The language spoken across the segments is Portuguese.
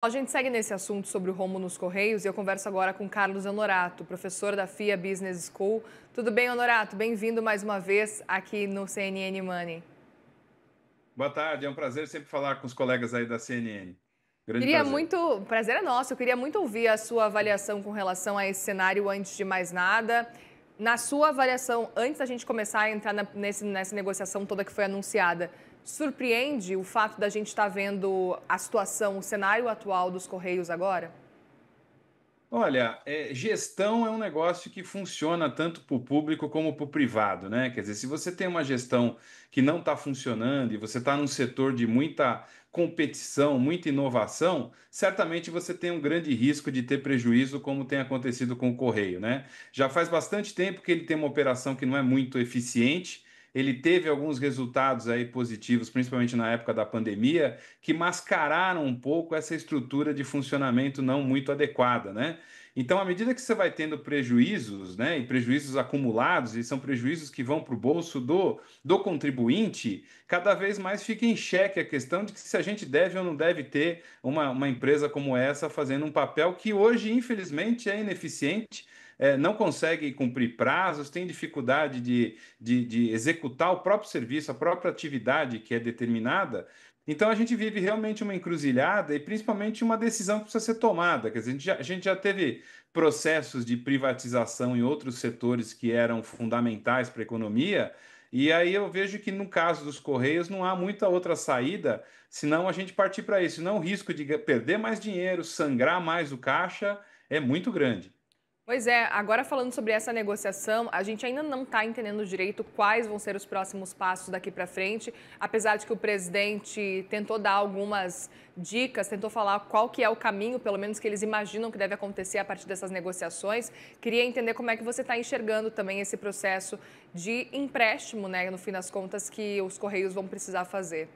A gente segue nesse assunto sobre o rombo nos Correios e eu converso agora com Carlos Honorato, professor da FIA Business School. Tudo bem, Honorato? Bem-vindo mais uma vez aqui no CNN Money. Boa tarde, é um prazer sempre falar com os colegas aí da CNN. Grande Queria prazer. muito, o prazer é nosso, eu queria muito ouvir a sua avaliação com relação a esse cenário antes de mais nada. Na sua avaliação, antes da gente começar a entrar nessa negociação toda que foi anunciada, surpreende o fato da gente estar vendo a situação, o cenário atual dos Correios agora? Olha, gestão é um negócio que funciona tanto para o público como para o privado, né? Quer dizer, se você tem uma gestão que não está funcionando e você está num setor de muita competição, muita inovação, certamente você tem um grande risco de ter prejuízo, como tem acontecido com o Correio, né? Já faz bastante tempo que ele tem uma operação que não é muito eficiente. Ele teve alguns resultados aí positivos, principalmente na época da pandemia, que mascararam um pouco essa estrutura de funcionamento não muito adequada, né? Então, à medida que você vai tendo prejuízos, né, e prejuízos acumulados, e são prejuízos que vão para o bolso do contribuinte, cada vez mais fica em xeque a questão de que se a gente deve ou não deve ter uma empresa como essa fazendo um papel que hoje, infelizmente, é ineficiente, não consegue cumprir prazos, tem dificuldade de executar o próprio serviço, a própria atividade que é determinada. Então a gente vive realmente uma encruzilhada e principalmente uma decisão que precisa ser tomada. Quer dizer, a gente já teve processos de privatização em outros setores que eram fundamentais para a economia, e aí eu vejo que no caso dos Correios não há muita outra saída senão a gente partir para isso. Não, o risco de perder mais dinheiro, sangrar mais o caixa é muito grande. Pois é, agora falando sobre essa negociação, a gente ainda não está entendendo direito quais vão ser os próximos passos daqui para frente, apesar de que o presidente tentou dar algumas dicas, tentou falar qual que é o caminho, pelo menos que eles imaginam que deve acontecer a partir dessas negociações. Queria entender como é que você está enxergando também esse processo de empréstimo, né, no fim das contas, que os Correios vão precisar fazer.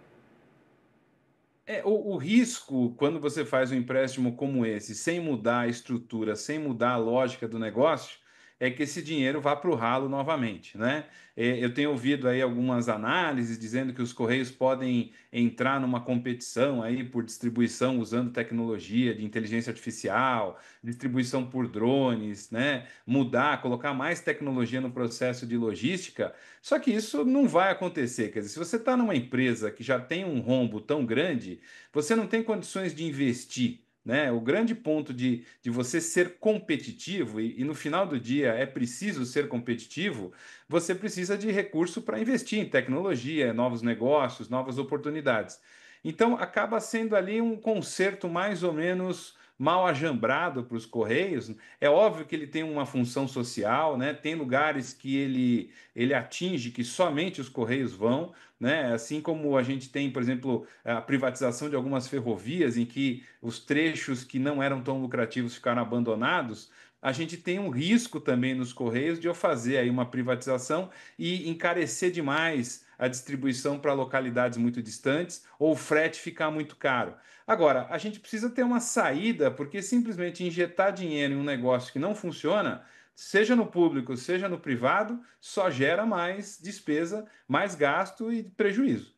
O risco, quando você faz um empréstimo como esse, sem mudar a estrutura, sem mudar a lógica do negócio, é que esse dinheiro vá para o ralo novamente, né? Eu tenho ouvido aí algumas análises dizendo que os Correios podem entrar numa competição aí por distribuição usando tecnologia de inteligência artificial, distribuição por drones, né? Mudar, colocar mais tecnologia no processo de logística. Só que isso não vai acontecer. Quer dizer, se você está numa empresa que já tem um rombo tão grande, você não tem condições de investir. Né? O grande ponto de você ser competitivo, e no final do dia é preciso ser competitivo, você precisa de recurso para investir em tecnologia, novos negócios, novas oportunidades. Então, acaba sendo ali um conserto mais ou menos mal ajambrado para os Correios. É óbvio que ele tem uma função social, né? Tem lugares que ele atinge que somente os Correios vão, né? Assim como a gente tem, por exemplo, a privatização de algumas ferrovias, em que os trechos que não eram tão lucrativos ficaram abandonados. A gente tem um risco também nos Correios de eu fazer aí uma privatização e encarecer demais a distribuição para localidades muito distantes ou o frete ficar muito caro. Agora, a gente precisa ter uma saída, porque simplesmente injetar dinheiro em um negócio que não funciona, seja no público, seja no privado, só gera mais despesa, mais gasto e prejuízo.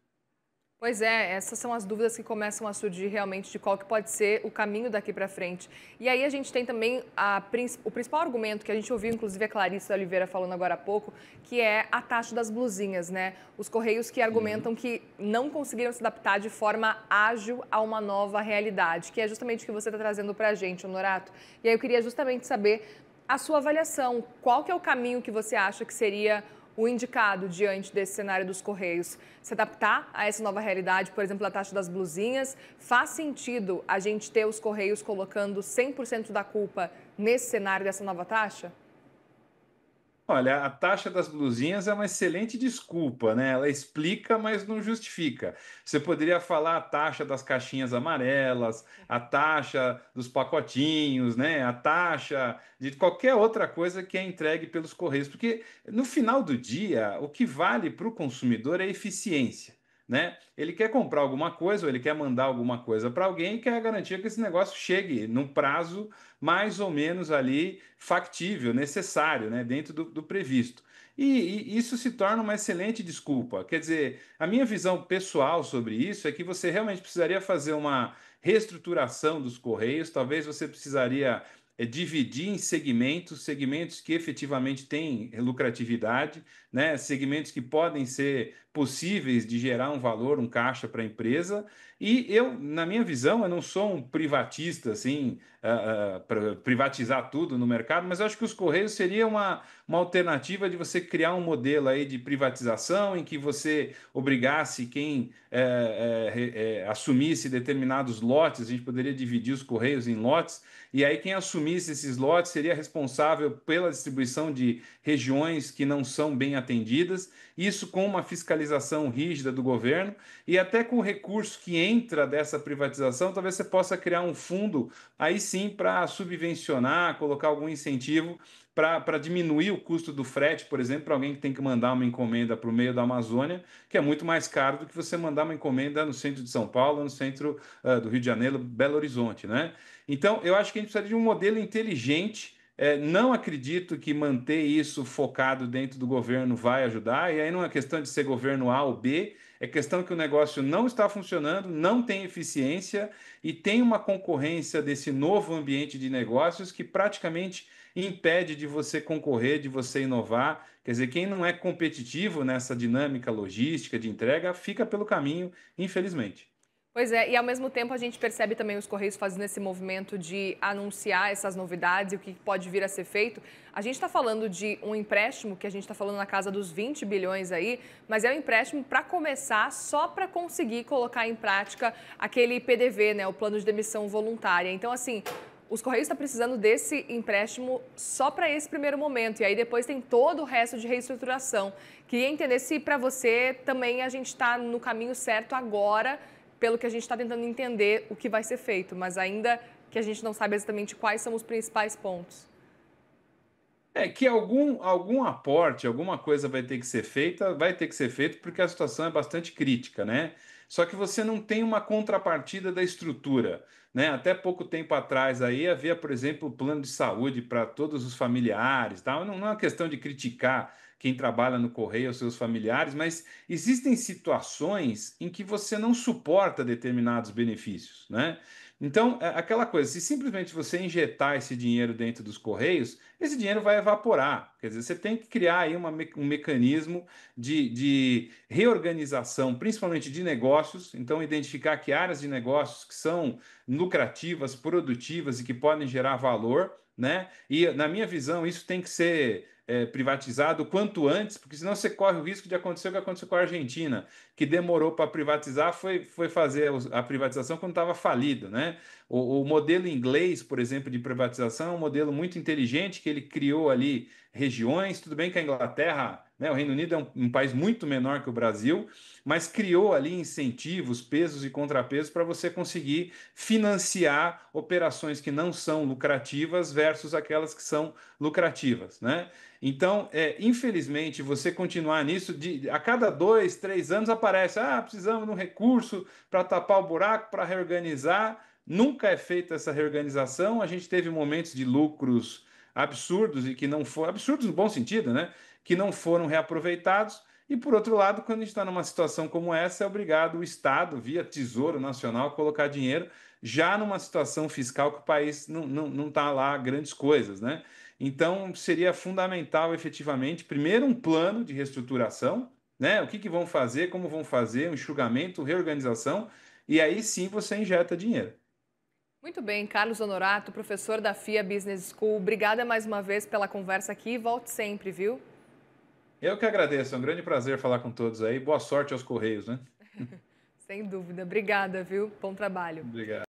Pois é, essas são as dúvidas que começam a surgir realmente de qual que pode ser o caminho daqui para frente. E aí a gente tem também o principal argumento que a gente ouviu, inclusive a Clarissa Oliveira falando agora há pouco, que é a taxa das blusinhas, né? Os Correios que Sim. argumentam que não conseguiram se adaptar de forma ágil a uma nova realidade, que é justamente o que você está trazendo para a gente, Honorato. E aí eu queria justamente saber a sua avaliação. Qual que é o caminho que você acha que seria o indicado diante desse cenário dos Correios? Se adaptar a essa nova realidade, por exemplo, a taxa das blusinhas? Faz sentido a gente ter os Correios colocando 100% da culpa nesse cenário dessa nova taxa? Olha, a taxa das blusinhas é uma excelente desculpa, né? Ela explica, mas não justifica. Você poderia falar a taxa das caixinhas amarelas, a taxa dos pacotinhos, né? A taxa de qualquer outra coisa que é entregue pelos Correios, porque no final do dia, o que vale para o consumidor é eficiência. Né? Ele quer comprar alguma coisa ou ele quer mandar alguma coisa para alguém e quer garantir que esse negócio chegue no prazo mais ou menos ali factível, necessário, né, dentro do previsto. E isso se torna uma excelente desculpa. Quer dizer, a minha visão pessoal sobre isso é que você realmente precisaria fazer uma reestruturação dos Correios, talvez você precisaria dividir em segmentos, segmentos que efetivamente têm lucratividade, né? Segmentos que podem ser possíveis de gerar um valor, um caixa para a empresa. E eu, na minha visão, eu não sou um privatista, assim, para privatizar tudo no mercado, mas eu acho que os Correios seria uma alternativa de você criar um modelo aí de privatização em que você obrigasse quem assumisse determinados lotes, a gente poderia dividir os Correios em lotes, e aí quem assumisse esses lotes seria responsável pela distribuição de regiões que não são bem atendidas, isso com uma fiscalização rígida do governo, e até com o recurso que entra dessa privatização, talvez você possa criar um fundo aí sim para subvencionar, colocar algum incentivo para diminuir o custo do frete, por exemplo, para alguém que tem que mandar uma encomenda para o meio da Amazônia, que é muito mais caro do que você mandar uma encomenda no centro de São Paulo, no centro do Rio de Janeiro, Belo Horizonte, né? Então, eu acho que a gente precisa de um modelo inteligente. Não acredito que manter isso focado dentro do governo vai ajudar, e aí não é questão de ser governo A ou B, é questão que o negócio não está funcionando, não tem eficiência e tem uma concorrência desse novo ambiente de negócios que praticamente impede de você concorrer, de você inovar. Quer dizer, quem não é competitivo nessa dinâmica logística de entrega fica pelo caminho, infelizmente. Pois é, e ao mesmo tempo a gente percebe também os Correios fazendo esse movimento de anunciar essas novidades e o que pode vir a ser feito. A gente está falando de um empréstimo que a gente está falando na casa dos 20 bilhões aí, mas é um empréstimo para começar só para conseguir colocar em prática aquele PDV, né, o plano de demissão voluntária. Então, assim, os Correios estão precisando desse empréstimo só para esse primeiro momento, e aí depois tem todo o resto de reestruturação. Queria entender se para você também a gente está no caminho certo agora, pelo que a gente está tentando entender o que vai ser feito, mas ainda que a gente não sabe exatamente quais são os principais pontos. É que algum aporte, alguma coisa vai ter que ser feita, vai ter que ser feito porque a situação é bastante crítica, né? Só que você não tem uma contrapartida da estrutura, né? Até pouco tempo atrás aí havia, por exemplo, o plano de saúde para todos os familiares, tal. Não é uma questão de criticar quem trabalha no correio, os seus familiares, mas existem situações em que você não suporta determinados benefícios, né? Então, é aquela coisa, se simplesmente você injetar esse dinheiro dentro dos correios, esse dinheiro vai evaporar. Quer dizer, você tem que criar aí um mecanismo de reorganização, principalmente de negócios. Então, identificar que áreas de negócios que são lucrativas, produtivas e que podem gerar valor, né? E, na minha visão, isso tem que ser privatizado o quanto antes, porque senão você corre o risco de acontecer o que aconteceu com a Argentina, que demorou para privatizar, foi fazer a privatização quando estava falido, né? O modelo inglês, por exemplo, de privatização é um modelo muito inteligente que ele criou ali regiões. Tudo bem que a Inglaterra, né, o Reino Unido é um país muito menor que o Brasil, mas criou ali incentivos, pesos e contrapesos para você conseguir financiar operações que não são lucrativas versus aquelas que são lucrativas, né? Então, infelizmente, você continuar nisso, a cada 2, 3 anos aparece, precisamos de um recurso para tapar o buraco, para reorganizar. Nunca é feita essa reorganização. A gente teve momentos de lucros absurdos e que não foram, absurdos no bom sentido, né? Que não foram reaproveitados. E, por outro lado, quando a gente está numa situação como essa, é obrigado o Estado, via Tesouro Nacional, a colocar dinheiro já numa situação fiscal que o país não está lá grandes coisas, né? Então, seria fundamental, efetivamente, primeiro um plano de reestruturação, né? O que vão fazer, como vão fazer, um enxugamento, reorganização, e aí sim você injeta dinheiro. Muito bem, Carlos Honorato, professor da FIA Business School. Obrigada mais uma vez pela conversa aqui e volte sempre, viu? Eu que agradeço, é um grande prazer falar com todos aí. Boa sorte aos Correios, né? Sem dúvida. Obrigada, viu? Bom trabalho. Obrigado.